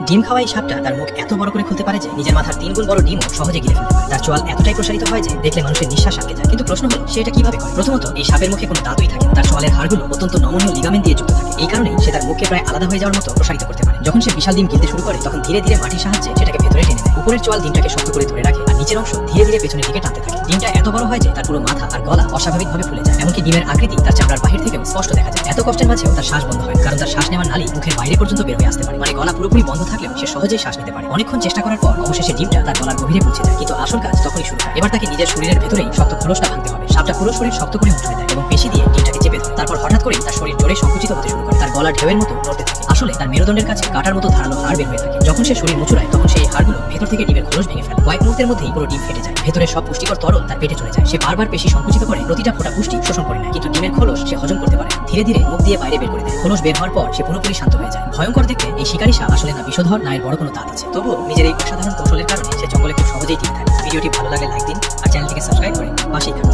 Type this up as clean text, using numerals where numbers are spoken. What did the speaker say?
ডিম খাওয়া এই সাপটা তার মুখ এত বড় করে খুলতে পারে যে নিজের মাথার 3 গুণ বড় ডিমও সহজে গিলে ফেলতে পারে। তার চোয়াল এতটাই প্রসারিত হয় যে দেখলে মানুষের নিঃশ্বাস আটকে যায়। কিন্তু প্রশ্ন হলো সে এটা কিভাবে করে? প্রথমত, এই সাপের মুখে কোনো দাঁতই থাকে না। তার চোয়ালের হাড়গুলো অত্যন্ত নমনীয় লিগামেন্ট দিয়ে যুক্ত থাকে। এই কারণেই সে তার মুখকে প্রায় আলাদা হয়ে যাওয়ার মতো প্রসারিত করতে পারে। যখন সে বিশাল ডিম গিলতে শুরু করে তখন ধীরে ধীরে মাটির সাহায্যে সেটাকে ভেতরে টেনে নেয়। উপরের চোয়াল ডিমটাকে শক্ত করে ধরে রাখে আর নিচের অংশ ধীরে ধীরে পেছনের দিকে টানতে থাকে। ডিমটা এত বড় হয় যে তার পুরো মাথা আর গলা অস্বাভাবিকভাবে ফুলে যায়। এমনকি ডিমের আকৃতি তার চামড়ার বাহির থেকেও স্পষ্ট দেখা যায়। এত কষ্টের মাঝেও তার শ্বাস বন্ধ হয়, কারণ তার শ্বাস নেওয়ার নালী মুখের বাইরে পর্যন্ত বের হয়ে আসতে পারে। মানে গলা পুরোপুরি বন্ধ থাকলেও সে সহজেই শ্বাস নিতে পারে। অনেকক্ষণ চেষ্টা করার পর অবশেষে ডিমটা তার গলার গভীরে পৌঁছে যায়। কিন্তু আসল কাজ তখনই শুরু হয়। এবার তাকে নিজের শরীরের ভেতরেই শক্ত খোলসটা ভাঙতে হবে। সাপটা পুরো শরীর শক্ত করে মুঠড়ে দেয় এবং পেশি দিয়ে ডিমটাকে চেপে ধরে। তারপর হঠাৎ করেই তার শরীর জোরে সংকুচিত হতে শুরু করে। তার গলা ঢেউয়ের মতো নড়তে থাকে। আসলে তার মেরুদণ্ডের কাছে কাটার মতো ধারালো হাড় বের হয়ে থাকে। যখন সে শরীর মুচড়ায় তখন সেই হাড়গুলো ভেতর থেকে ডিমের খোলস ভেঙে ফেলে। কয়েক মুহূর্তের মধ্যেই পুরো ডিম ফেটে যায়। ভেতরে সব পুষ্টিকর তরল তার পেটে চলে যায়। সে বারবার পেশি সংকুচিত করে প্রতিটা ফোঁটা পুষ্টি শোষণ করে নেয়, কিন্তু ডিমের খোলস সে হজম করতে পারে। ধীরে ধীরে মুখ দিয়ে বাইরে বের করে দেয়। খোলস বের হওয়ার পর সে পুরোপুরি শান্ত হয়ে যায়। ভয়ঙ্কর দেখতে এই শিকারী সাপ আসলে না বিষধর না এর বড় কোনো দাঁত আছে। তবুও নিজের এই অসাধারণ কৌশলের কারণে সে জঙ্গলে খুব সহজেই টিকে থাকে। ভিডিওটি ভালো লাগলে লাইক দিন আর চ্যানেলটিকে সাবস্ক্রাইব করে পাশেই থাকুন।